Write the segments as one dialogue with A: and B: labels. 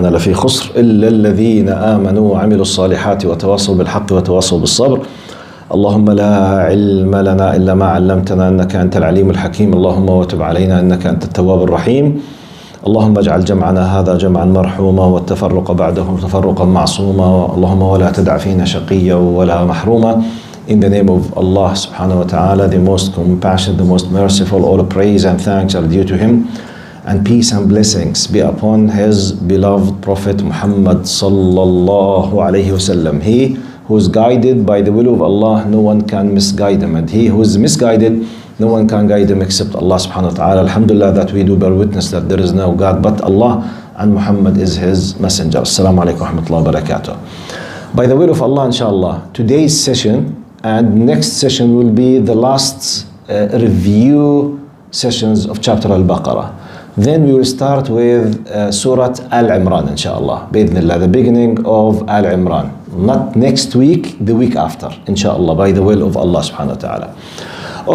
A: إننا لفي خسر إلا الذين آمنوا وعملوا الصالحات وتواصوا بالحق وتواصوا بالصبر. اللهم لا علم لنا إلا ما علمتنا إنك أنت العليم الحكيم. اللهم وتب علينا إنك أنت التواب الرحيم. اللهم اجعل جمعنا هذا جمعا مرحوما والتفرق بعده تفرقا معصوما. اللهم ولا تدع فينا شقيا ولا محروما. In the name of Allah subhanahu wa ta'ala, the most compassionate, the most merciful, all praise and thanks are due to Him, and peace and blessings be upon His beloved Prophet Muhammad sallallahu alayhi wasallam. He who is guided by the will of Allah, no one can misguide him, and he who is misguided, no one can guide him except Allah subhanahu wa ta'ala. Alhamdulillah that we do bear witness that there is no God but Allah, and Muhammad is His messenger. Assalamu alaikum wa rahmatullahi wa barakatuh. By the will of Allah, inshallah, today's session and next session will be the last review sessions of chapter Al-Baqarah. Then we will start with Surah Al-Imran, inshallah, Bidnillah, the beginning of Al-Imran. Not next week, the week after, inshallah, by the will of Allah subhanahu wa ta'ala.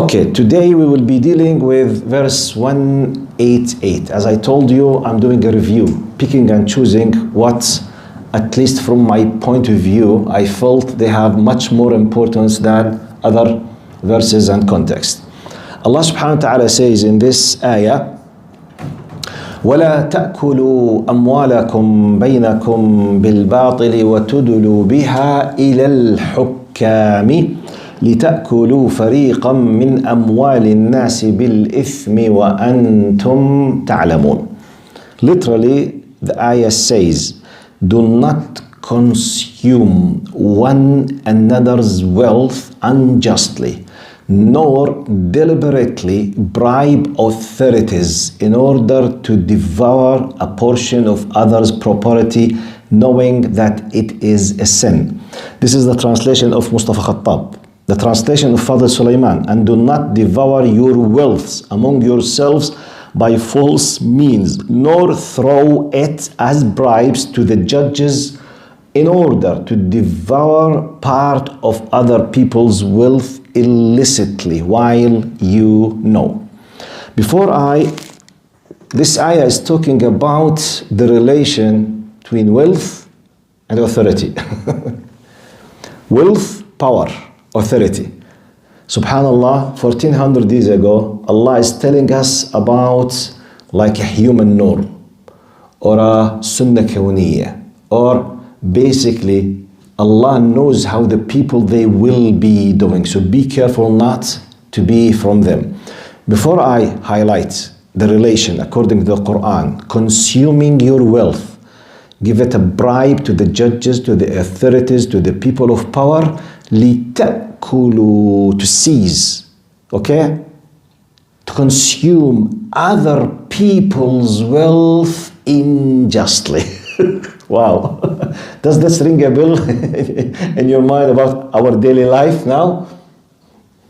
A: Okay, today we will be dealing with verse 188. As I told you, I'm doing a review, picking and choosing what, at least from my point of view, I felt they have much more importance than other verses and context. Allah subhanahu wa ta'ala says in this ayah, وَلَا تَأْكُلُوا أَمْوَالَكُمْ بَيْنَكُمْ بِالْبَاطِلِ وَتُدْلُوا بِهَا إِلَى الْحُكَّامِ لِتَأْكُلُوا فَرِيقًا مِّنْ أَمْوَالِ النَّاسِ بِالْإِثْمِ وَأَنْتُمْ تَعْلَمُونَ. Literally, the ayah says, do not consume one another's wealth unjustly, nor deliberately bribe authorities in order to devour a portion of others' property, knowing that it is a sin. This is the translation of Mustafa Khattab. The translation of Father Sulaiman, and do not devour your wealths among yourselves by false means, nor throw it as bribes to the judges in order to devour part of other people's wealth illicitly while you know. This ayah is talking about the relation between wealth and authority. Wealth, power, authority. Subhanallah, 1400 years ago, Allah is telling us about like a human norm or a sunnah kawniyya, or basically Allah knows how the people they will be doing. So be careful not to be from them. Before I highlight the relation according to the Quran, consuming your wealth, give it a bribe to the judges, to the authorities, to the people of power, لِتَأْكُلُوا, to seize, okay? To consume other people's wealth unjustly. Wow. Does this ring a bell in your mind about our daily life now?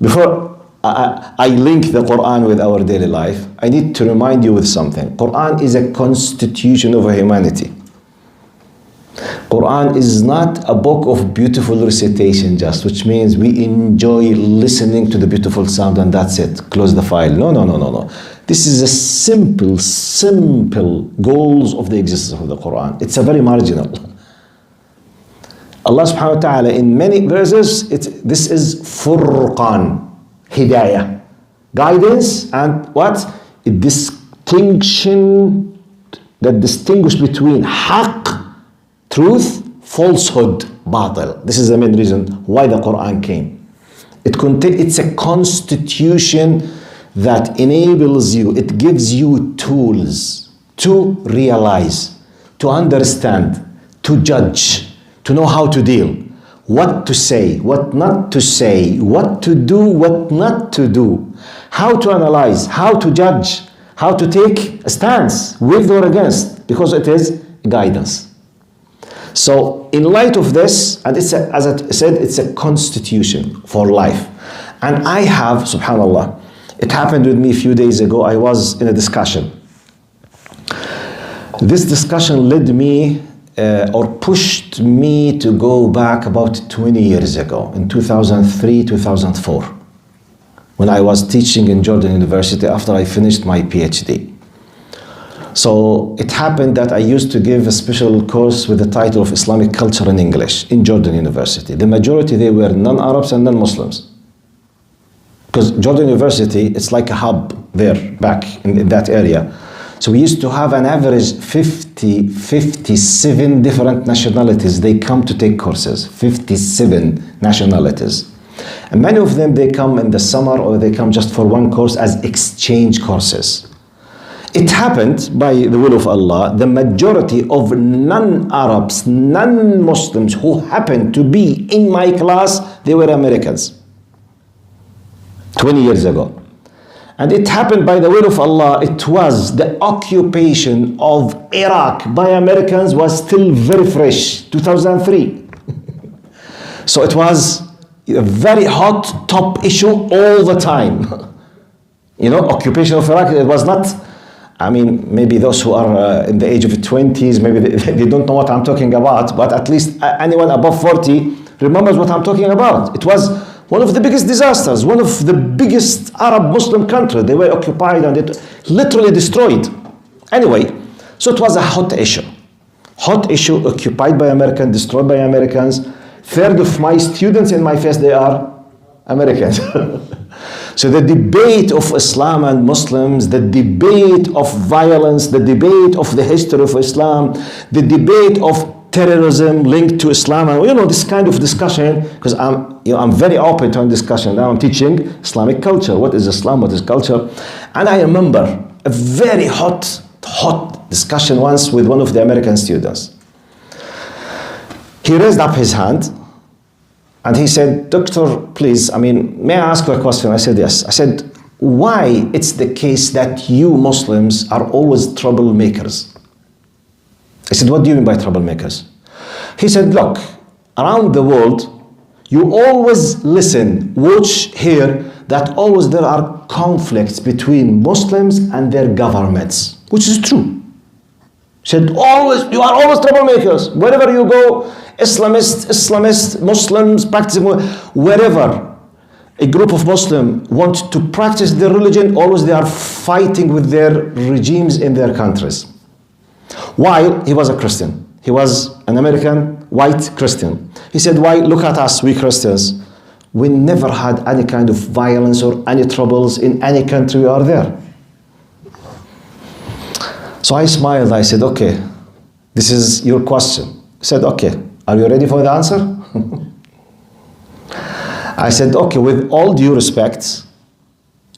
A: Before I link the Quran with our daily life, I need to remind you with something. Quran is a constitution of humanity. Quran is not a book of beautiful recitation just, which means we enjoy listening to the beautiful sound and that's it. Close the file. No. This is a simple goals of the existence of the Quran. It's a very marginal. Allah subhanahu wa ta'ala in many verses, this is Furqan, Hidayah, guidance, and what? A distinction that distinguish between Haqq, truth, falsehood, batil. This is the main reason why the Quran came. It's a constitution that enables you, it gives you tools to realize, to understand, to judge, to know how to deal, what to say, what not to say, what to do, what not to do, how to analyze, how to judge, how to take a stance with or against, because it is guidance. So in light of this, and as I said, it's a constitution for life. And I have, subhanAllah, it happened with me a few days ago. I was in a discussion. This discussion led me or pushed me to go back about 20 years ago, in 2003, 2004, when I was teaching in Jordan University after I finished my PhD. So it happened that I used to give a special course with the title of Islamic Culture in English in Jordan University. The majority, they were non-Arabs and non-Muslims. Because Jordan University, it's like a hub there, back in that area. So we used to have an average 57 different nationalities. They come to take courses, 57 nationalities. And many of them, they come in the summer or they come just for one course as exchange courses. It happened, by the will of Allah, the majority of non-Arabs, non-Muslims who happened to be in my class, they were Americans. 20 years ago. And it happened by the will of Allah. It was the occupation of Iraq by Americans was still very fresh, 2003. So it was a very hot top issue all the time. You know, occupation of Iraq, it was not, I mean, maybe those who are in the age of the 20s, maybe they don't know what I'm talking about, but at least anyone above 40 remembers what I'm talking about. It was one of the biggest disasters, one of the biggest Arab Muslim countries. They were occupied and it literally destroyed. Anyway, so it was a hot issue. Hot issue, occupied by Americans, destroyed by Americans. Third of my students in my face, they are Americans. So the debate of Islam and Muslims, the debate of violence, the debate of the history of Islam, the debate of terrorism linked to Islam, and you know, this kind of discussion, because I'm very open to discussion. Now I'm teaching Islamic culture. What is Islam? What is culture? And I remember a very hot discussion once with one of the American students. He raised up his hand and he said, "Doctor, please, may I ask you a question?" I said, "Yes." I said, "Why it's the case that you Muslims are always troublemakers?" I said, "What do you mean by troublemakers?" He said, "Look, around the world, you always listen, watch, hear that always there are conflicts between Muslims and their governments," which is true. He said, you are always troublemakers. Wherever you go, Islamists, Muslims, practicing, wherever a group of Muslims want to practice their religion, always they are fighting with their regimes in their countries. While he was a Christian. He was an American white Christian. He said, "Why? Look at us, we Christians. We never had any kind of violence or any troubles in any country we are there." So I smiled. I said, "Okay, this is your question." He said, "Okay, are you ready for the answer?" I said, "Okay, with all due respect,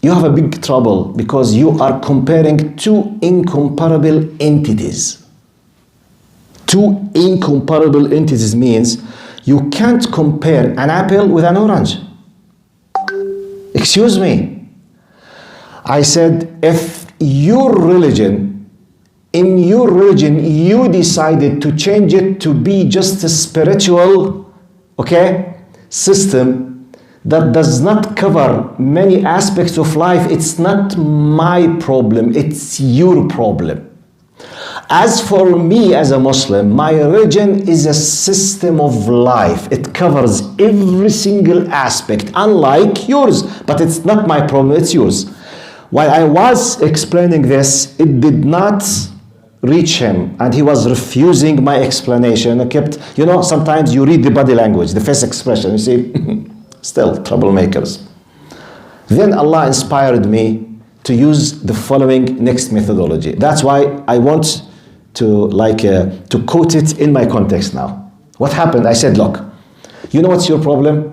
A: you have a big trouble because you are comparing two incomparable entities." Two incomparable entities means you can't compare an apple with an orange. Excuse me. I said, if your religion, in your religion, you decided to change it to be just a spiritual, system that does not cover many aspects of life, it's not my problem, it's your problem. As for me as a Muslim, my religion is a system of life. It covers every single aspect, unlike yours, but it's not my problem, it's yours. While I was explaining this, it did not reach him, and he was refusing my explanation. I kept, sometimes you read the body language, the face expression, you see, still troublemakers. Then Allah inspired me to use the following next methodology. That's why I want to quote it in my context now. What happened? I said, "Look, you know what's your problem?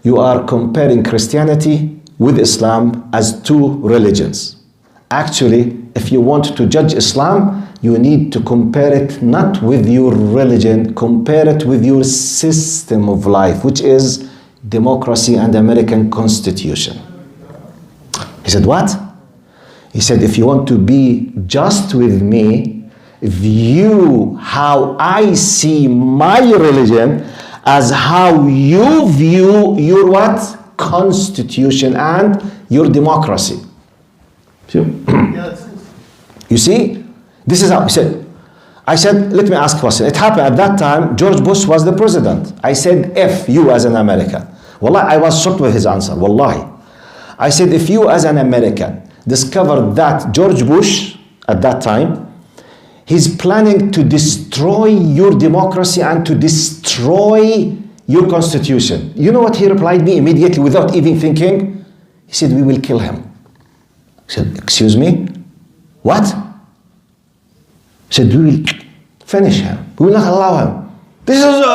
A: You are comparing Christianity with Islam as two religions. Actually, if you want to judge Islam, you need to compare it not with your religion, compare it with your system of life, which is democracy and American Constitution." He said, "What?" He said, "If you want to be just with me, view how I see my religion as how you view your what? Constitution and your democracy." You see? This is how he said. I said, "Let me ask a question." It happened at that time, George Bush was the president. I said, "If you as an American," Wallahi, I was shocked with his answer, Wallahi. I said, "If you as an American discovered that George Bush at that time, he's planning to destroy your democracy and to destroy your constitution. You know what he replied me immediately without even thinking? He said, we will kill him. I said, excuse me? What? He said, we will finish him. We will not allow him. This is,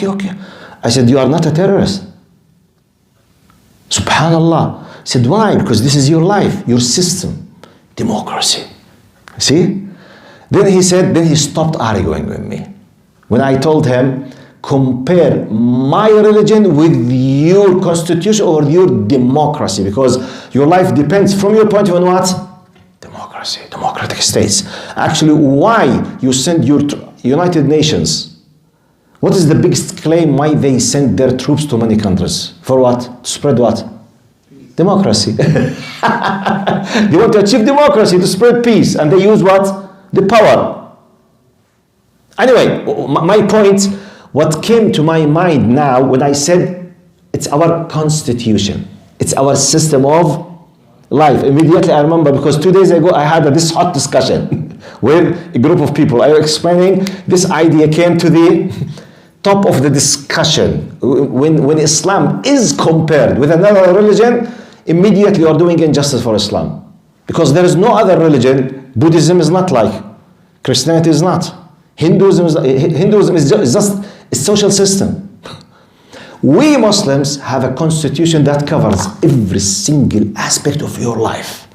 A: okay. I said, you are not a terrorist. Subhanallah. I said, why? Because this is your life, your system, democracy. See? Then he stopped arguing with me. When I told him, compare my religion with your constitution or your democracy, because your life depends from your point of view on what? Democracy, democratic states. Actually, why you send your United Nations? What is the biggest claim why they send their troops to many countries? For what? To spread what? Democracy. They want to achieve democracy, to spread peace, and they use what? The power. Anyway, my point, what came to my mind now when I said it's our constitution, it's our system of life. Immediately I remember, because 2 days ago I had this hot discussion with a group of people. I was explaining this idea came to the top of the discussion. When Islam is compared with another religion, immediately you are doing injustice for Islam. Because there is no other religion. Buddhism is not like, Christianity is not. Hinduism is just a social system. We Muslims have a constitution that covers every single aspect of your life.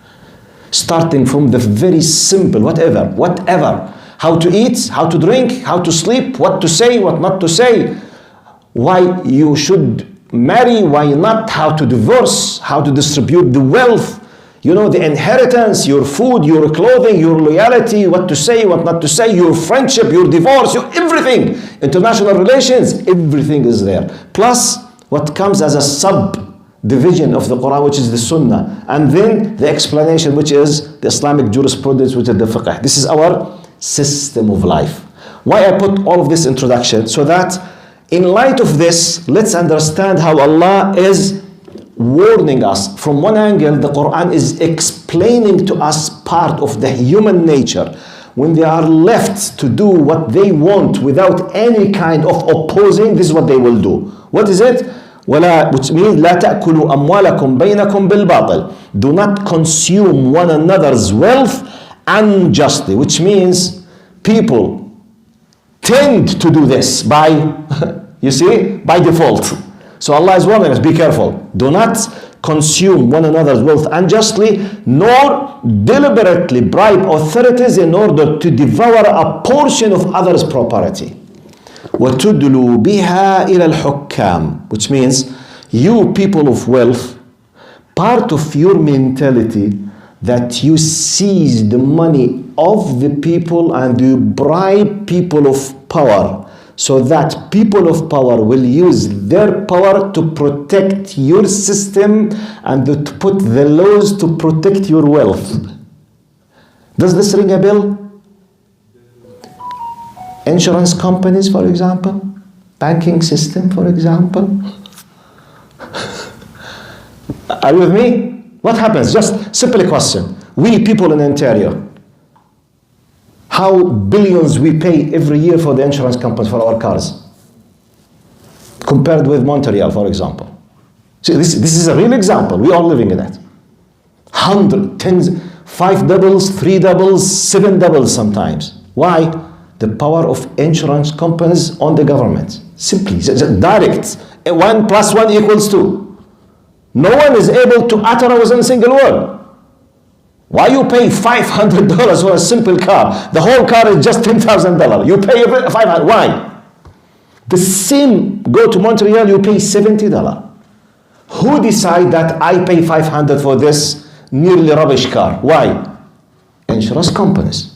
A: Starting from the very simple, whatever. How to eat, how to drink, how to sleep, what to say, what not to say. Why you should marry, why not, how to divorce, how to distribute the wealth. You know, the inheritance, your food, your clothing, your loyalty, what to say, what not to say, your friendship, your divorce, everything. International relations, everything is there. Plus, what comes as a subdivision of the Quran, which is the Sunnah. And then the explanation, which is the Islamic jurisprudence, which is the fiqh. This is our system of life. Why I put all of this introduction? So that in light of this, let's understand how Allah is warning us. From one angle, the Quran is explaining to us part of the human nature. When they are left to do what they want without any kind of opposing, this is what they will do. What is it? Which means لا تأكلوا أموالكم بينكم بالباطل. Do not consume one another's wealth unjustly. Which means people tend to do this by, you see, by default. So Allah is warning us, be careful. Do not consume one another's wealth unjustly, nor deliberately bribe authorities in order to devour a portion of others' property. وَتُدْلُوا بِهَا إِلَى الْحُكَّامِ. Which means, you people of wealth, part of your mentality that you seize the money of the people and you bribe people of power, so that people of power will use their power to protect your system and to put the laws to protect your wealth. Does this ring a bell? Insurance companies, for example. Banking system, for example. Are you with me? What happens? Just simple question. We people in Ontario, how billions we pay every year for the insurance companies for our cars, compared with Montreal, for example. See, this is a real example. We are living in it. 100, 10, 5 doubles, 3 doubles, 7 doubles sometimes. Why? The power of insurance companies on the government. Simply, direct. 1 + 1 = 2. No one is able to utter a single word. Why you pay $500 for a simple car? The whole car is just $10,000. You pay $500. Why? The same, go to Montreal, you pay $70. Who decide that I pay $500 for this nearly rubbish car? Why? Insurance companies.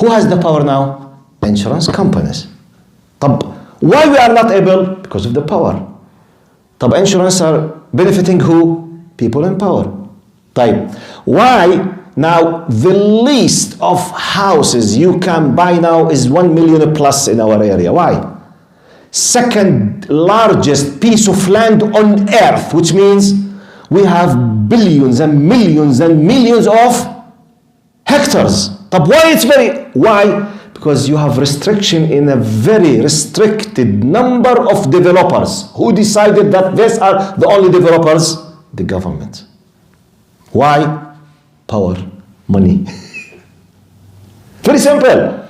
A: Who has the power now? Insurance companies. Why we are not able? Because of the power. Insurance are benefiting who? People in power. Why now the least of houses you can buy now is 1 million plus in our area? Why? Second largest piece of land on earth, which means we have billions and millions and millions of hectares. طب why it's very, why? Because you have restriction in a very restricted number of developers. Who decided that these are the only developers? The government. Why? Power, money. Very simple.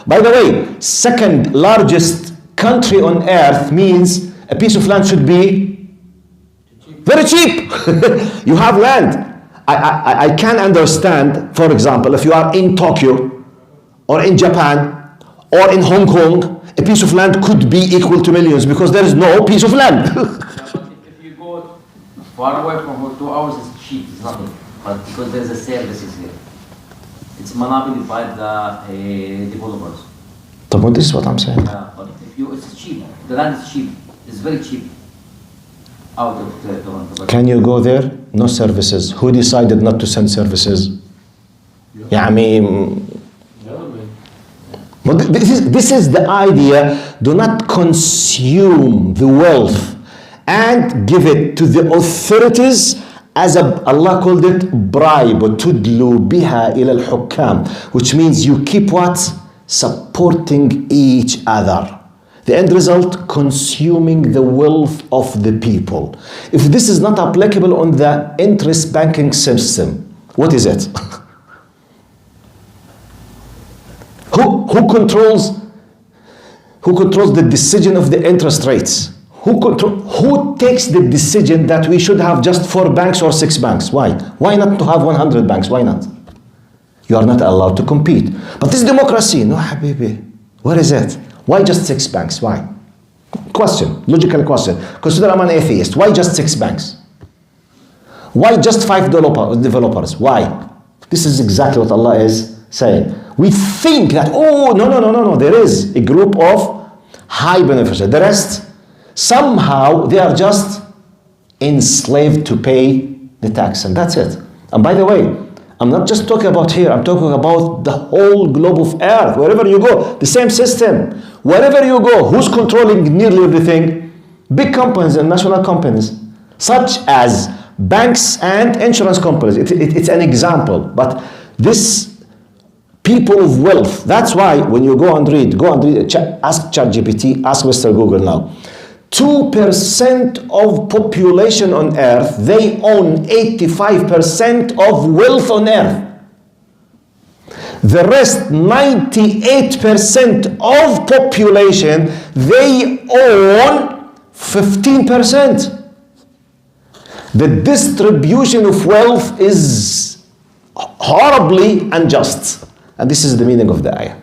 A: By the way, second largest country on earth means a piece of land should be very cheap. You have land. I can understand, for example, if you are in Tokyo or in Japan or in Hong Kong, a piece of land could be equal to millions because there is no piece of land.
B: If you go far away from home, 2 hours is cheap, it's nothing. But because there's a services here, it's monopoly by the developers.
A: But this is what I'm saying.
B: But if you, it's cheap. The land is cheap. It's very cheap. Out of Toronto.
A: Can you go there? No services. Who decided not to send services? Yeah, I mean, but this is the idea. Do not consume the wealth and give it to the authorities as Allah called it bribe. تُدْلُوا بِهَا إِلَى الْحُكَّامِ, which means you keep what? Supporting each other. The end result, consuming the wealth of the people. If this is not applicable on the interest banking system, what is it? Who controls the decision of the interest rates? Who takes the decision that we should have just 4 banks or 6 banks? Why? Why not to have 100 banks? Why not? You are not allowed to compete. But this democracy, no habibi. Where is it? Why just 6 banks? Why? Question, logical question. Consider I'm an atheist. Why just 6 banks? Why just 5 developers? Why? This is exactly what Allah is saying. We think that, oh, no. There is a group of high beneficiaries. The rest, somehow, they are just enslaved to pay the tax. And that's it. And by the way, I'm not just talking about here. I'm talking about the whole globe of earth. Wherever you go, the same system. Wherever you go, who's controlling nearly everything? Big companies and national companies, such as banks and insurance companies. It's an example. But this people of wealth, that's why when you go and read, ask ChatGPT, ask Mr. Google now. 2% of population on earth, they own 85% of wealth on earth. The rest, 98% of population, they own 15%. The distribution of wealth is horribly unjust. And this is the meaning of the ayah.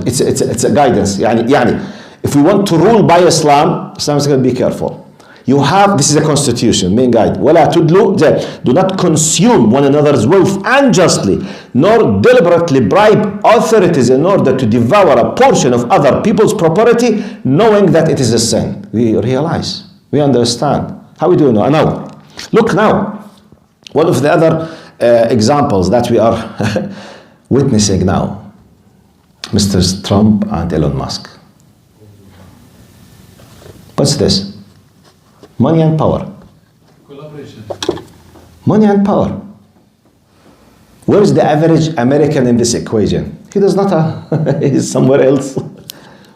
A: It's a guidance. يعني, if we want to rule by Islam is going to be careful. You have, this is a constitution, main guide. وَلَا تُدْلُوا, do not consume one another's wealth unjustly, nor deliberately bribe authorities in order to devour a portion of other people's property, knowing that it is a sin. We realize, we understand. How we do know? Now, look now, one of the other examples that we are witnessing now, Mr. Trump and Elon Musk. What's this? Money and power.
C: Collaboration.
A: Money and power. Where is the average American in this equation? He does not have, he's somewhere else.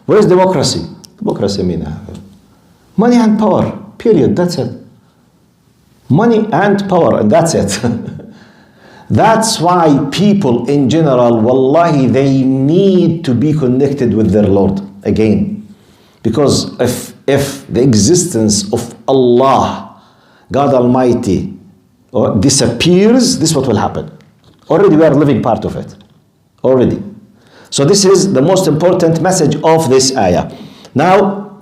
A: Where is democracy? Democracy means money and power, period, that's it. Money and power, and that's it. That's why people in general, wallahi, they need to be connected with their Lord again. Because if the existence of Allah, God Almighty, disappears, this is what will happen. Already we are living part of it. Already. So this is the most important message of this ayah. Now,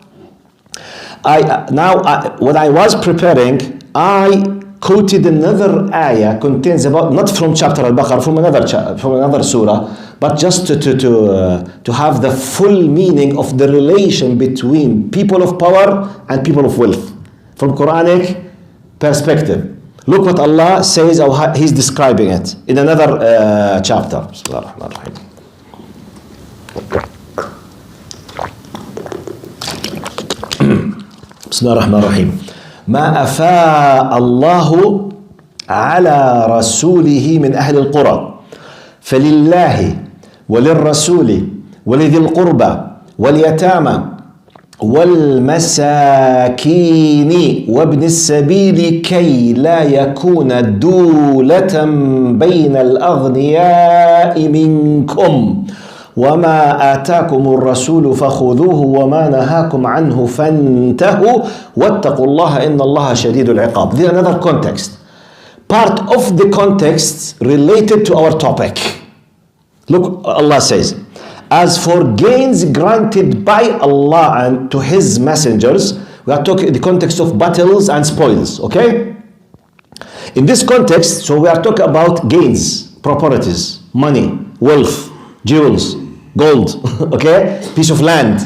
A: when I was preparing, I quoted another ayah, contains about, not from chapter albaqarah, from another surah, but just to have the full meaning of the relation between people of power and people of wealth from Quranic perspective. Look what Allah says, or how He's describing it in another chapter. Bismillah ar-Rahman ar-Rahim. ما أفاء الله على رسوله من أهل القرى فلله وللرسول ولذي القربى واليتامى والمساكين وابن السبيل كي لا يكون دولة بين الأغنياء منكم وما آتاكم الرسول فخذوه وما نهاكم عنه فانتهوا واتقوا الله إن الله شديد العقاب. This is another context. Part of the context related to our topic. Look, Allah says, as for gains granted by Allah and to His messengers, we are talking in the context of battles and spoils, okay? In this context, so we are talking about gains, properties, money, wealth, jewels, gold, okay? Piece of land,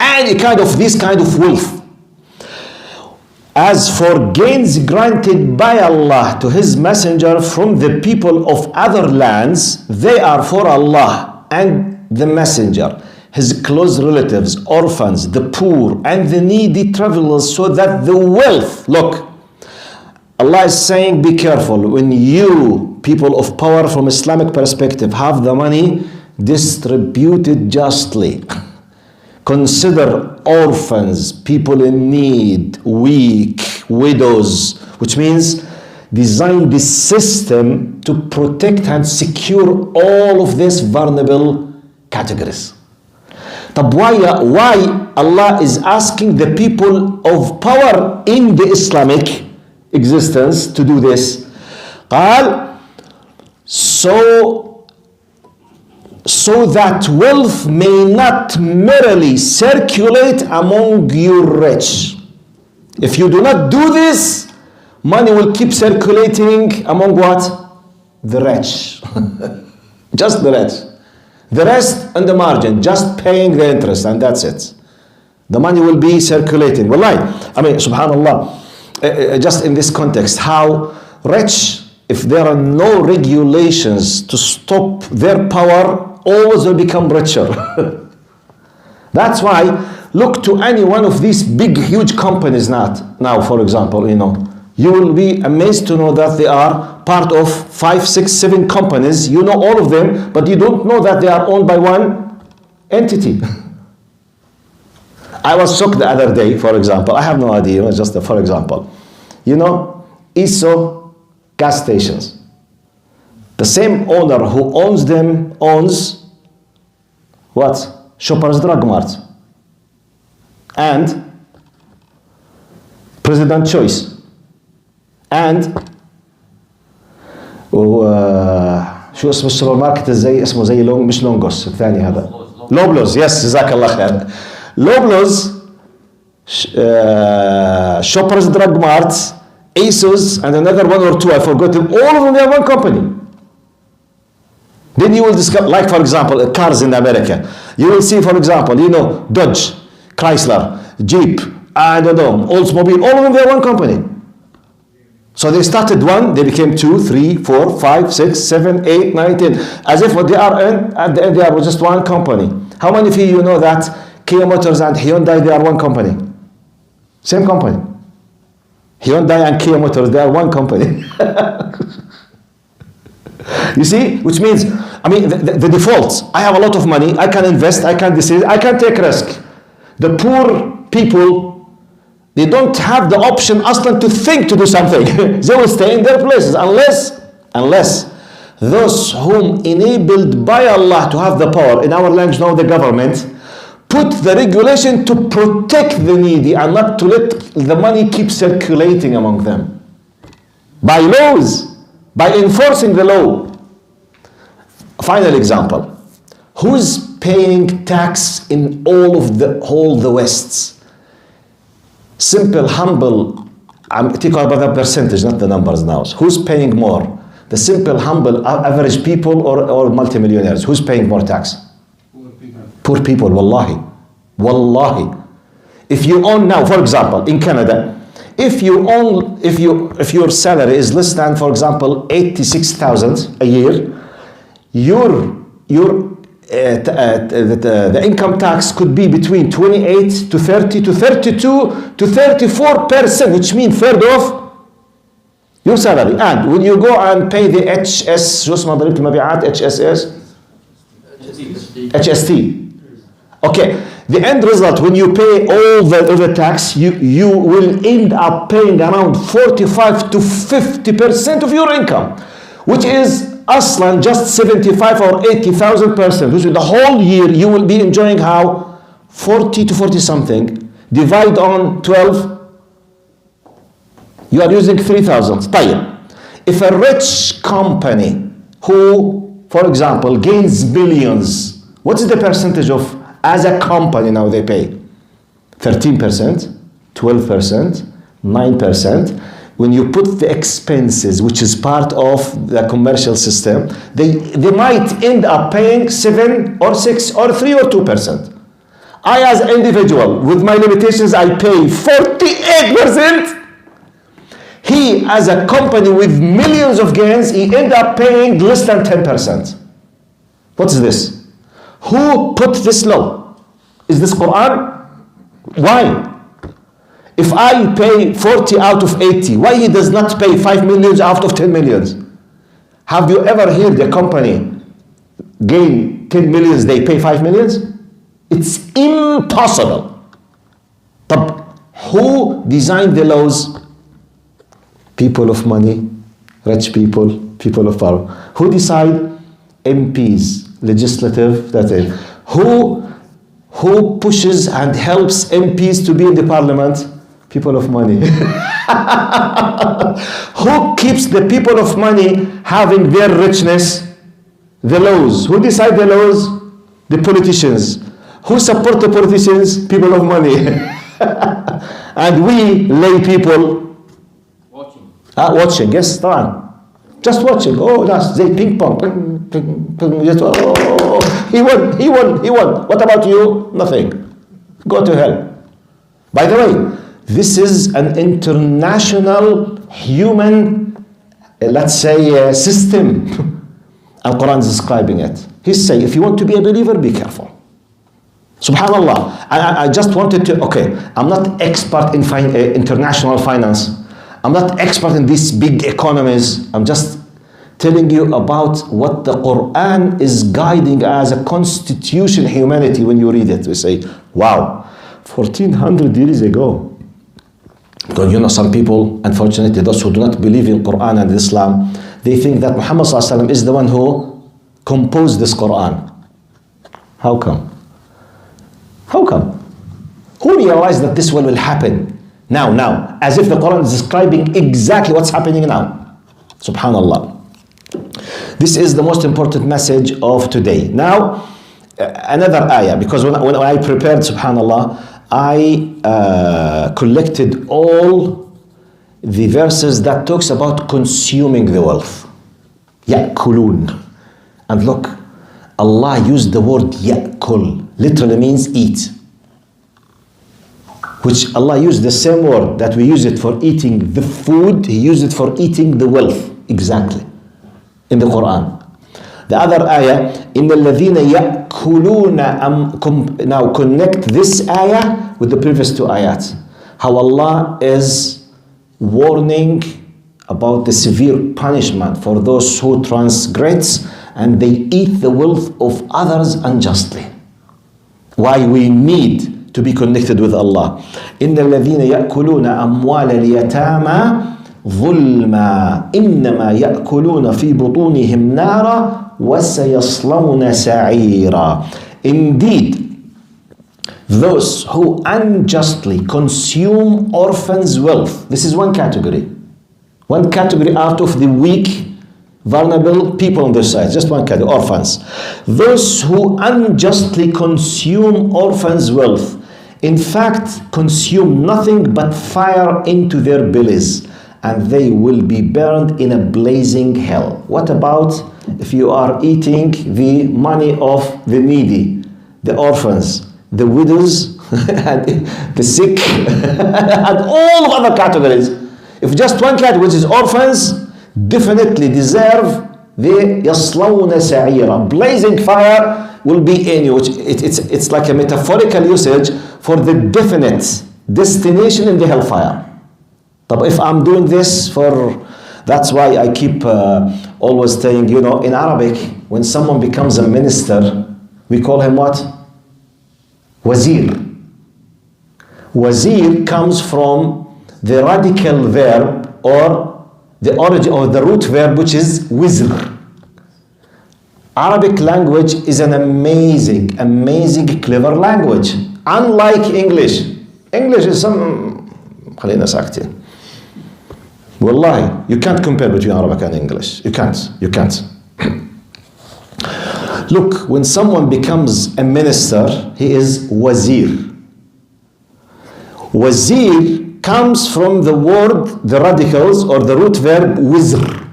A: any kind of this kind of wealth. As for gains granted by Allah to His messenger from the people of other lands, they are for Allah and the messenger, his close relatives, orphans, the poor, and the needy travelers, so that the wealth, look, Allah is saying, be careful. When you, people of power from Islamic perspective, have the money, distribute it justly. Consider orphans, people in need, weak, widows, which means design this system to protect and secure all of these vulnerable categories. But why Allah is asking the people of power in the Islamic existence to do this? قال, so that wealth may not merely circulate among you rich. If you do not do this, money will keep circulating among what? The rich. Just the rich. The rest on the margin, just paying the interest, and that's it. The money will be circulating. Wallahi, I mean, subhanallah, just in this context, how rich, if there are no regulations to stop their power, always will become richer. That's why, look to any one of these big, huge companies now, for example, you will be amazed to know that they are part of 5, 6, 7 companies. You know all of them, but you don't know that they are owned by one entity. I was shocked the other day, for example. I have no idea, just for example. ESO gas stations. The same owner who owns them owns what? Shoppers Drug Mart and President Choice and شو اسم السوبر ماركت اسمه زي مش لونغوس الثاني هذا لوبلوز. يس جزاك الله خير. لوبلوز, Shoppers Drug Mart, ASOS, and another one or two, I forgot them. All of them, they are one company. Then you will discover, like for example, cars in America. You will see, for example, Dodge, Chrysler, Jeep, I don't know, Oldsmobile, all of them, they are one company. So they started one, they became 2, 3, 4, 5, 6, 7, 8, 9, 10. As if what they are in, at the end they are just one company. How many of you know that Kia Motors and Hyundai, they are one company? Same company. Hyundai and Kia Motors, they are one company. You see, which means, the defaults. I have a lot of money, I can invest, I can decide, I can take risk. The poor people, they don't have the option aslan to think to do something. They will stay in their places unless those whom enabled by Allah to have the power, in our language now the government, put the regulation to protect the needy and not to let the money keep circulating among them. By laws, by enforcing the law. Final example. Who's paying tax in all the Wests? Simple, humble, I'm talking about the percentage, not the numbers now. Who's paying more? The simple, humble, average people or multimillionaires? Who's paying more tax? Poor people, wallahi. Wallahi. If you own now, for example, in Canada, if your salary is less than, for example, 86,000 a year, the income tax could be between 28 to 30 to 32 to 34%, which means third of Your salary. And when you go and pay the HS, شو اسمه ضريبة المبيعات HSS HST. Okay, the end result when you pay all the tax, you will end up paying around 45 to 50% of your income, which is aslan just 75 or 80,000 percent, which the whole year you will be enjoying how 40 to 40 something. Divide on 12, you are using 3,000. طيب. If a rich company who, for example, gains billions, what is the percentage of, as a company now they pay? 13%, 12%, 9%. When you put the expenses, which is part of the commercial system, they might end up paying 7 or 6 or 3 or 2%. I as an individual, with my limitations, I pay 48%. He, as a company with millions of gains, he end up paying less than 10%. What is this? Who put this law? Is this Quran? Why? If I pay 40 out of 80, why he does not pay 5 millions out of 10 millions? Have you ever heard a company gain 10 millions, they pay 5 millions? It's impossible. But who designed the laws? People of money, rich people, people of power. Who decide? MPs, legislative, that's it. Who pushes and helps MPs to be in the parliament? People of money. Who keeps the people of money having their richness? The laws. Who decide the laws? The politicians. Who support the politicians? People of money. And we lay people watching, yes, طبعا. Just watching. Oh, that's they ping pong. Just, oh, he won. What about you? Nothing. Go to hell. By the way, this is an international human, let's say, system. Al-Quran is describing it. He's saying, if you want to be a believer, be careful. Subhanallah. I just wanted to, okay, I'm not expert in international finance. I'm not expert in these big economies. I'm just telling you about what the Quran is guiding as a constitution humanity. When you read it, we say, wow, 1400 years ago. Because you know, some people, unfortunately, those who do not believe in Quran and Islam, they think that Muhammad ﷺ is the one who composed this Quran. How come? How come? Who realized that this will happen? Now, as if the Quran is describing exactly what's happening now. Subhanallah. This is the most important message of today. Now, another ayah, because when I prepared, subhanallah, I collected all the verses that talks about consuming the wealth. يأكلون. And look, Allah used the word يأكل, literally means eat. Which Allah used the same word that we use it for eating the food, He used it for eating the wealth, exactly, in the Quran. The other ayah, إِنَّ الَّذِينَ يَأْكُلُونَ now connect this ayah with the previous two ayats. How Allah is warning about the severe punishment for those who transgress and they eat the wealth of others unjustly. Why we need to be connected with Allah. إن الذين يأكلون أموال اليتامى ظلما إنما يأكلون في بطونهم نارا وسيصلون سعيرا. Indeed, those who unjustly consume orphans' wealth. This is one category. One category out of the weak, vulnerable people on this side. Just one category, orphans. Those who unjustly consume orphans' wealth, in fact, consume nothing but fire into their bellies, and they will be burned in a blazing hell. What about if you are eating the money of the needy, the orphans, the widows, and the sick, and all of other categories? If just one category, which is orphans, definitely deserve the يَصْلَوْنَ سَعِيرًا. Blazing fire will be in you. It's like a metaphorical usage for the definite destination in the hellfire. But if I'm doing this for That's why I keep always saying, you know, in Arabic, when someone becomes a minister, we call him what? Wazir. Wazir comes from the radical verb or the origin or the root verb, which is wizr. Arabic language is an amazing, clever language. Unlike English. English is some... خلينا ساكتين. Wallahi, you can't compare between Arabic and English. You can't. Look, when someone becomes a minister, he is wazir. Wazir comes from the word, the radicals or the root verb wizr.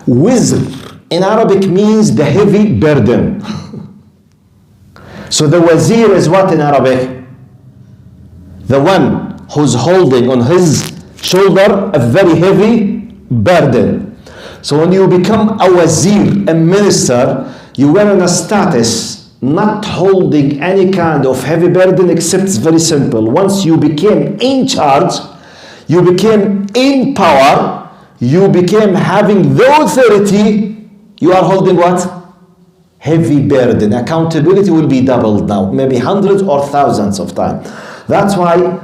A: Wizr in Arabic means the heavy burden. So the wazir is what in Arabic? The one who's holding on his shoulder a very heavy burden. So when you become a wazir, a minister, you were in a status not holding any kind of heavy burden, except it's very simple. Once you became in charge, you became in power, you became having the authority, you are holding what? Heavy burden. Accountability will be doubled now, maybe hundreds or thousands of times. That's why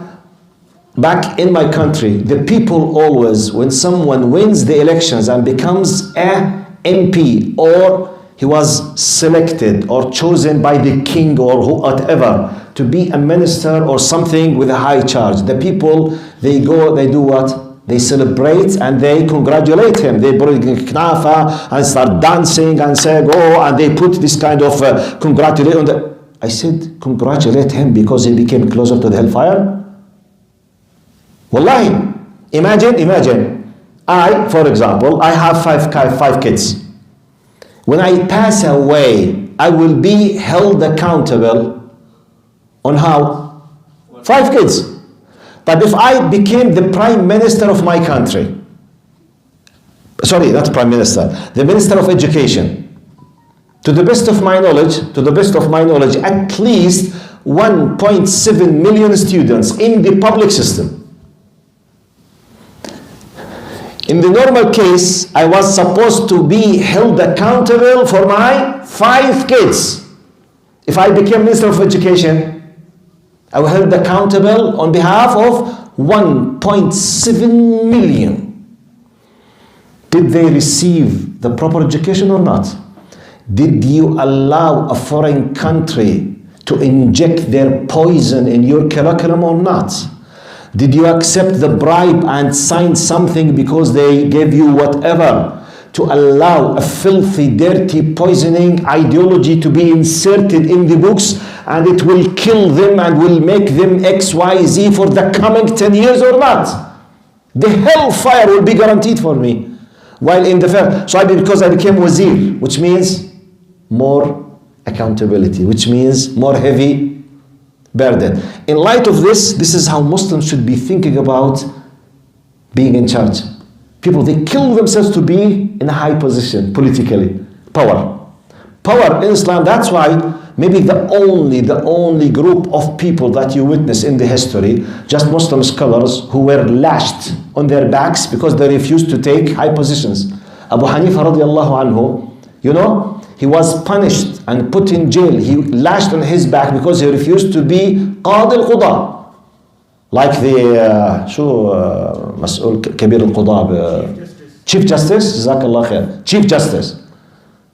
A: back in my country, the people always, when someone wins the elections and becomes a MP, or he was selected or chosen by the king or whatever to be a minister or something with a high charge, the people, they go, they do what? They celebrate and they congratulate him. They bring knafa and start dancing and say, oh, and they put this kind of congratulate on the... I said, congratulate him because he became closer to the hellfire? Wallahi, imagine, I, for example, I have five kids. When I pass away, I will be held accountable on how? 5 kids. But if I became the prime minister of my country, sorry, not prime minister, the minister of education, to the best of my knowledge, at least 1.7 million students in the public system. In the normal case, I was supposed to be held accountable for my 5 kids. If I became Minister of Education, I was held accountable on behalf of 1.7 million. Did they receive the proper education or not? Did you allow a foreign country to inject their poison in your curriculum or not? Did you accept the bribe and sign something because they gave you whatever to allow a filthy, dirty, poisoning ideology to be inserted in the books, and it will kill them and will make them XYZ for the coming 10 years or not? The hellfire will be guaranteed for me. While in the first, because I became wazir, which means more accountability, which means more heavy burden. In light of this is how Muslims should be thinking about being in charge. People, they kill themselves to be in a high position politically. Power in Islam. That's why maybe the only group of people that you witness in the history, just Muslim scholars who were lashed on their backs because they refused to take high positions. Abu Hanifa radiallahu anhu, you know, he was punished and put in jail. He lashed on his back because he refused to be Qadi al-Qudah. Like the مسؤول كبير القضاء, Chief Justice, Jazakallah khair, Chief Justice.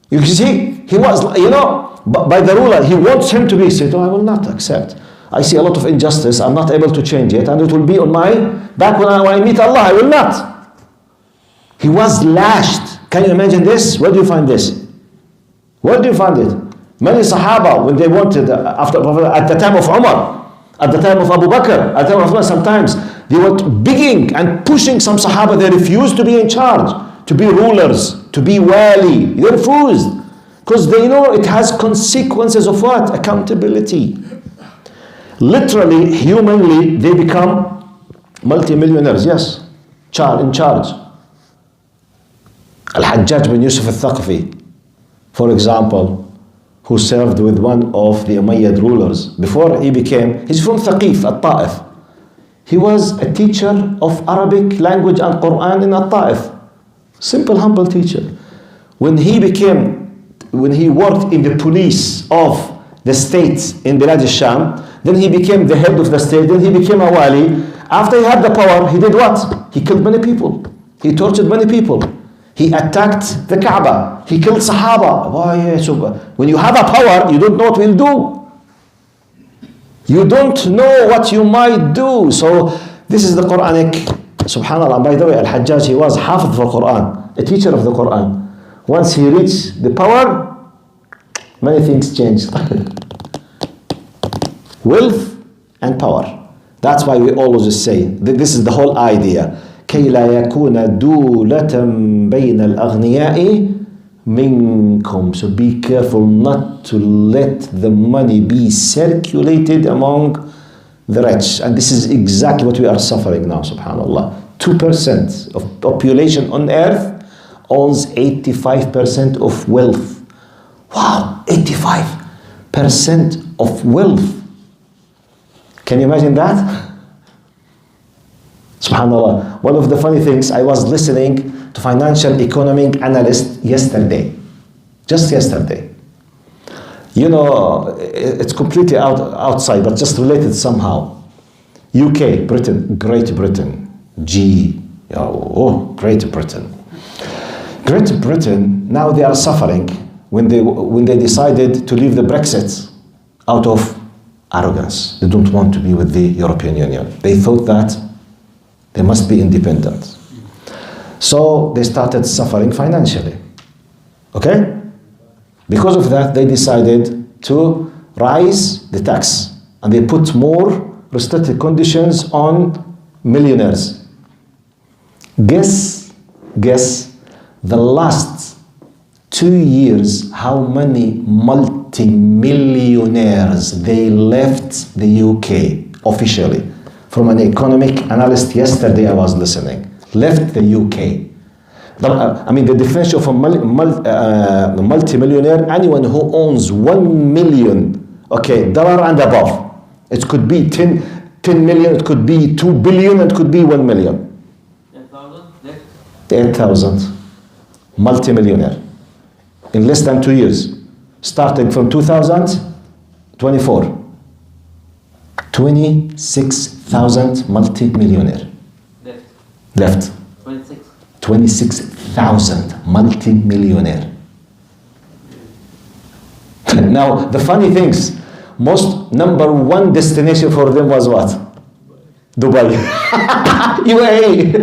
A: You see, he was, you know, by the ruler, he wants him to be. He said, oh, I will not accept. I see a lot of injustice, I'm not able to change it, and it will be on my back when I meet Allah, I will not. He was lashed. Can you imagine this? Where do you find this? Where do you find it? Many Sahaba, when they wanted, at the time of Umar, at the time of Abu Bakr, at the time of Uthman, sometimes they were begging and pushing some Sahaba. They refused to be in charge, to be rulers, to be wali. They refused because they know it has consequences of what? Accountability. Literally, humanly, they become multi-millionaires. Yes, in charge. Al-Hajjaj bin Yusuf al-Thaqafi, for example, who served with one of the Umayyad rulers before he became, he's from Thaqif, at-Ta'if. He was a teacher of Arabic language and Quran in Al-Ta'if. Simple, humble teacher. When he worked in the police of the state in Bilad al-Sham, then he became the head of the state, then he became a wali. After he had the power, he did what? He killed many people. He tortured many people. He attacked the Kaaba. He killed Sahaba. Why? So when you have a power, you don't know what you'll do. You don't know what you might do. So this is the Quranic. Subhanallah. By the way, Al-Hajjaj, he was Hafiz of the Quran, a teacher of the Quran. Once he reached the power, many things changed. Wealth and power. That's why we always say, this is the whole idea. كي لا يكون دولة بين الأغنياء منكم. So be careful not to let the money be circulated among the rich. And this is exactly what we are suffering now, subhanallah. 2% of population on earth owns 85% of wealth. Wow, 85% of wealth. Can you imagine that? Subhanallah. One of the funny things, I was listening to financial economic analyst yesterday. Just yesterday. You know, it's completely outside, but just related somehow. UK, Britain, Great Britain, Great Britain. Great Britain, now they are suffering when they decided to leave the Brexit out of arrogance. They don't want to be with the European Union. They thought that they must be independent. So they started suffering financially. Okay? Because of that, they decided to raise the tax. And they put more restricted conditions on millionaires. Guess, the last 2 years, how many multi-millionaires they left the UK officially? From an economic analyst yesterday I was listening. Left the UK. I mean, the definition of a multi-millionaire, anyone who owns 1 million, dollar and above. It could be 10 million, it could be 2 billion, it could be 1 million. 8,000. Multi-millionaire. In less than 2 years. Starting from 2024. 26,000 multi-millionaire. Left. 26,000 multi-millionaire. Now, the funny things, most number one destination for them was what? Dubai. UAE.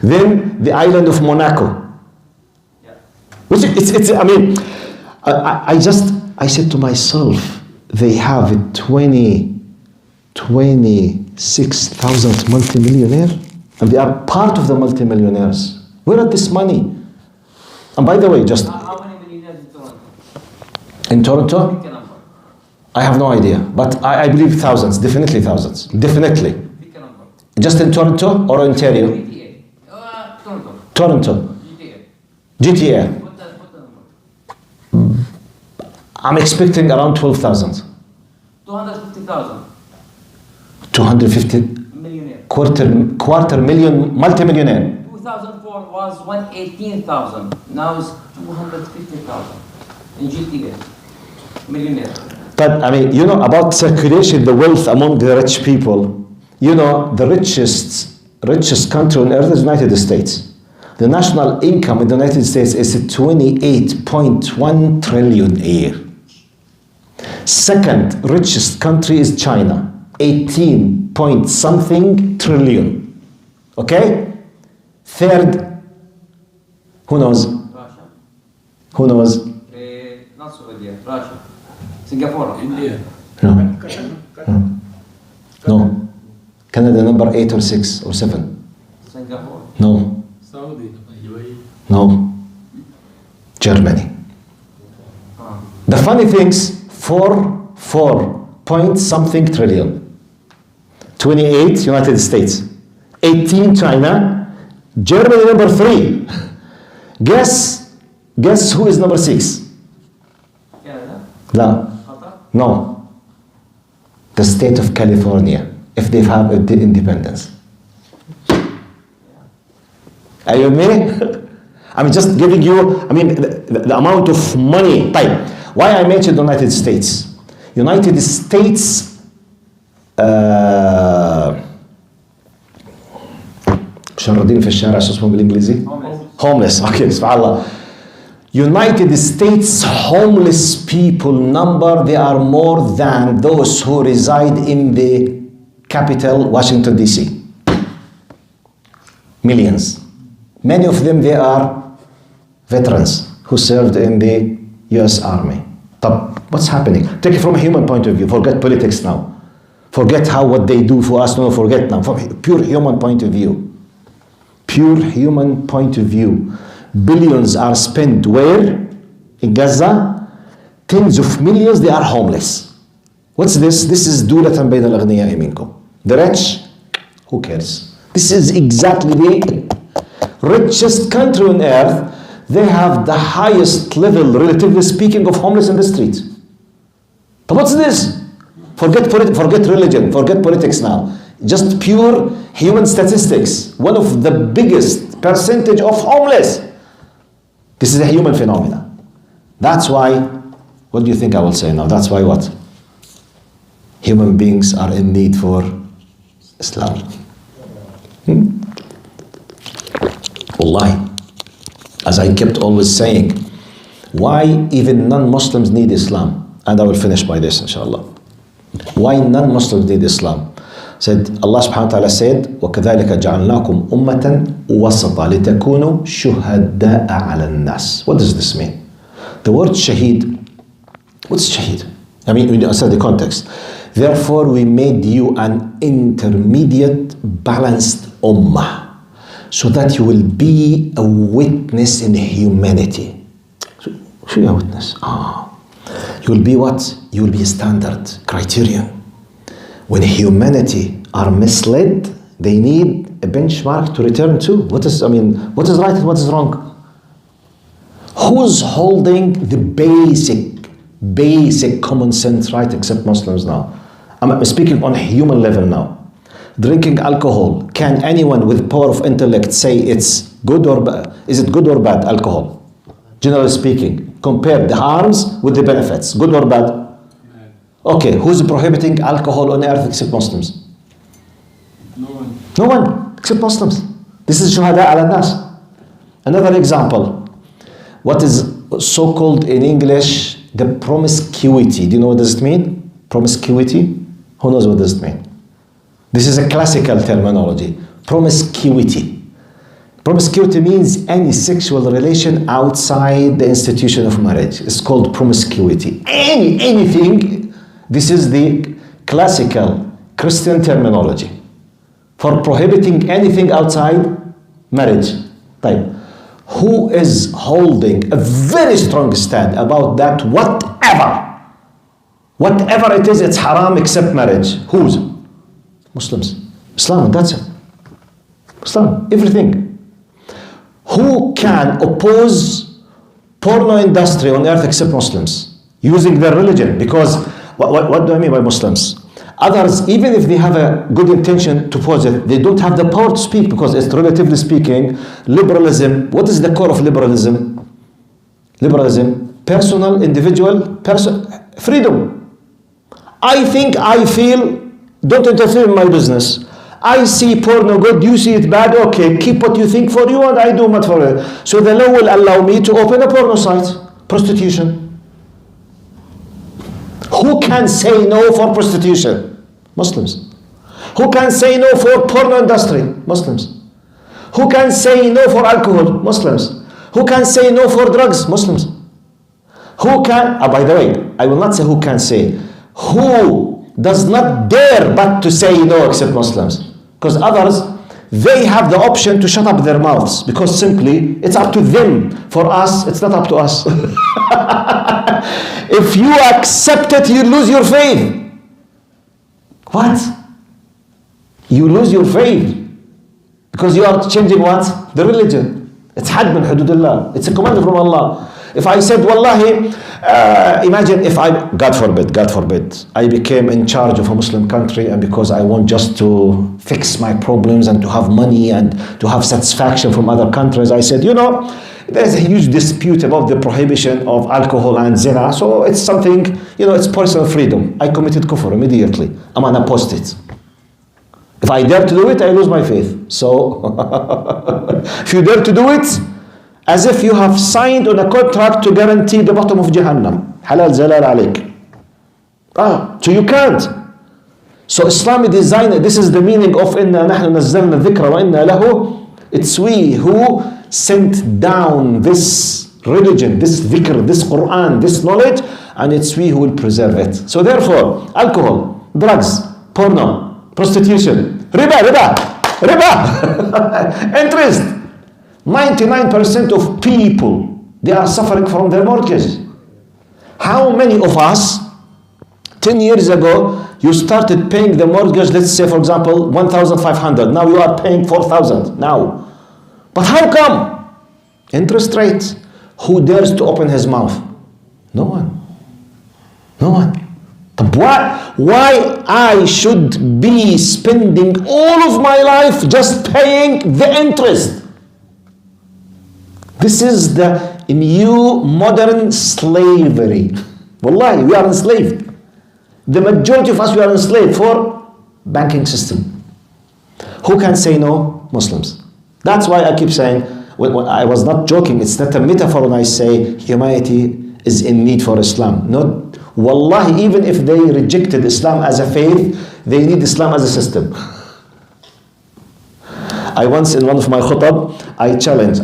A: Then the island of Monaco. Which I said to myself, they have 26,000 multi-millionaire, and they are part of the multi-millionaires. Where are this money? And by the way, just
B: how many millionaires in Toronto?
A: In Toronto, I have no idea, but I believe thousands, definitely thousands, definitely.
B: Pick a number.
A: Just in Toronto or Ontario?
B: GTA.
A: Toronto. GTA.
B: What's the number?
A: I'm expecting around 12,000.
B: 250,000.
A: 250.
B: Millionaire.
A: Quarter million multi-millionaire.
B: 2004 was 118,000. Now it's 250,000 in GTA. Millionaire.
A: But about circulation, the wealth among the rich people. The richest country on earth is the United States. The national income in the United States is 28.1 trillion a year. Second richest country is China, 18 point something trillion. Okay? Third, who knows?
B: Russia.
A: Who knows?
B: Not Saudi, Russia. Singapore. India.
A: No. Canada number 8 or 6 or 7.
B: Singapore.
A: No.
C: Saudi. UAE.
A: No. Germany. The funny things, 4 point something trillion. 28 United States. 18 China. Germany number 3. Guess who is number 6?
B: Canada.
A: No.
B: Qatar.
A: No. the state of California if they have the independence? Are you with me? I'm just giving you, the amount of money. طيب, why I mentioned the United States? United States مشردين في الشارع شو اسمهم بالانجليزي؟ homeless. Okay, سبحان الله. United States homeless people number, they are more than those who reside in the capital, Washington DC. Millions. Many of them, they are veterans who served in the US Army. طب, what's happening? Take it from a human point of view. Forget politics now. Forget what they do for us. No, forget now. From pure human point of view. Pure human point of view. Billions are spent where? In Gaza. Tens of millions, they are homeless. What's this? This is دولة بين الأغنياء منكم. The rich, who cares? This is exactly the richest country on earth. They have the highest level, relatively speaking, of homeless in the street. But what's this? Forget religion, forget politics now. Just pure human statistics. One of the biggest percentage of homeless. This is a human phenomenon. That's why, what do you think I will say now? That's why what? Human beings are in need for Islam. Wallahi. As I kept always saying, why even non-Muslims need Islam? And I will finish by this, inshallah. Why non-Muslims need Islam? Said Allah subhanahu wa ta'ala said, وَكَذَلِكَ جَعَلْنَاكُمْ أُمَّةً وَسَطًا لِتَكُونُوا شُهَدَاءَ عَلَى النَّاسِ. What does this mean? The word shaheed, what's shaheed? We understand the context. Therefore, we made you an intermediate, balanced ummah, so that you will be a witness in humanity. Show you a witness. You will be what? You will be a standard, criterion. When humanity are misled, they need a benchmark to return to. What is right and what is wrong? Who's holding the basic common sense right except Muslims now? I'm speaking on a human level now. Drinking alcohol, can anyone with power of intellect say it's good or bad? Is it good or bad, alcohol? Generally speaking, compare the harms with the benefits. Good or bad? Okay, who's prohibiting alcohol on earth except Muslims?
C: No one.
A: No one except Muslims. This is shuhada ala nas. Another example. What is so-called in English the promiscuity? Do you know what does it mean? Promiscuity? Who knows what does it mean? This is a classical terminology. Promiscuity. Promiscuity means any sexual relation outside the institution of marriage. It's called promiscuity. Anything. This is the classical Christian terminology for prohibiting anything outside marriage. Type. Who is holding a very strong stand about that? Whatever it is, it's haram except marriage. Who's? Muslims. Islam, that's it. Islam, everything. Who can oppose porno industry on earth except Muslims? Using their religion. Because, what do I mean by Muslims? Others, even if they have a good intention to oppose it, they don't have the power to speak because it's relatively speaking, liberalism. What is the core of liberalism? Liberalism, personal, individual, freedom. I think, I feel, don't interfere in my business. I see porno good, you see it bad, okay, keep what you think for you and I do what for it. So the law will allow me to open a porno site, prostitution. Who can say no for prostitution? Muslims. Who can say no for porno industry? Muslims. Who can say no for alcohol? Muslims. Who can say no for drugs? Muslims. Who can, by the way, I will not say who can say, who does not dare but to say no except Muslims. Because others, they have the option to shut up their mouths because simply it's up to them. For us, it's not up to us. If you accept it, you lose your faith. What? You lose your faith because you are changing what? The religion. It's had min hududillah. It's a command from Allah. If I said, Wallahi, imagine if God forbid, I became in charge of a Muslim country, and because I want just to fix my problems and to have money and to have satisfaction from other countries, I said, there's a huge dispute about the prohibition of alcohol and zina, so it's something, it's personal freedom. I committed kufr immediately. I'm gonna post it. If I dare to do it, I lose my faith. So, if you dare to do it, as if you have signed on a contract to guarantee the bottom of Jahannam. Halal zalal alik. So you can't. So Islamic design, this is the meaning of إِنَّا نَحْنُ نَزَّلْنَا الذِّكْرَ وَإِنَّا لَهُ. It's we who sent down this religion, this dhikr, this Quran, this knowledge, and it's we who will preserve it. So therefore, alcohol, drugs, porno, prostitution, riba, interest. 99% of people, they are suffering from their mortgage. How many of us, 10 years ago, you started paying the mortgage, let's say for example, 1,500. Now you are paying 4,000 now. But how come? Interest rates. Who dares to open his mouth? No one. No one. But why I should be spending all of my life just paying the interest? This is the new modern slavery. Wallahi, we are enslaved. The majority of us, we are enslaved for banking system. Who can say no? Muslims. That's why I keep saying, when I was not joking, it's not a metaphor when I say humanity is in need for Islam. Not, wallahi, even if they rejected Islam as a faith, they need Islam as a system. I once in one of my khutab, I challenge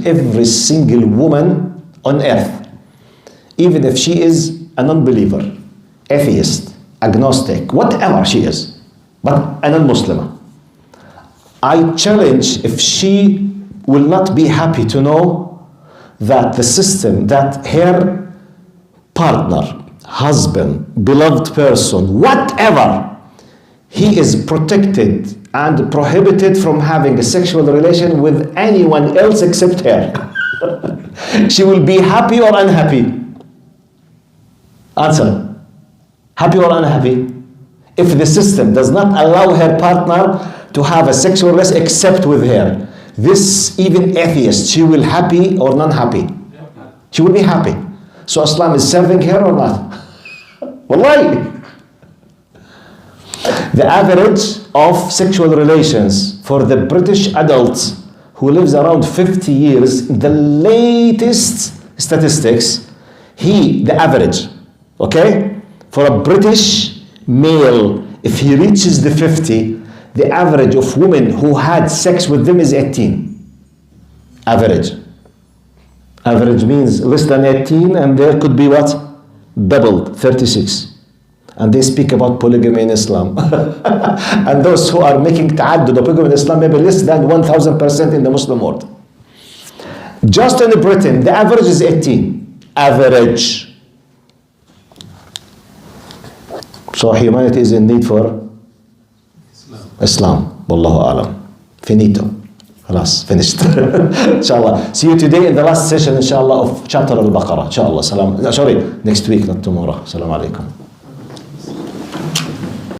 A: every single woman on earth, even if she is a non-believer, atheist, agnostic, whatever she is, but a non-Muslim. I challenge if she will not be happy to know that the system, that her partner, husband, beloved person, whatever, he is protected and prohibited from having a sexual relation with anyone else except her. She will be happy or unhappy? Answer. Happy or unhappy? If the system does not allow her partner to have a sexual relation except with her, this even atheist, she will happy or non-happy? She will be happy. So Islam is serving her or not? Wallahi. The average of sexual relations for the British adults who lives around 50 years, the latest statistics, the average, okay? For a British male, if he reaches the 50, the average of women who had sex with them is 18. Average. Average means less than 18, and there could be what? Doubled, 36. And they speak about polygamy in Islam. And those who are making ta'addud of polygamy in Islam, maybe less than 1,000% in the Muslim world. Just in Britain, the average is 18. Average. So humanity is in need for Islam. Wallahu alam. Finito. Khalas, finished. Inshallah. See you today in the last session, inshallah, of chapter al-Baqarah. Inshallah. Salam. Sorry, next week, not tomorrow. Assalamu alaikum.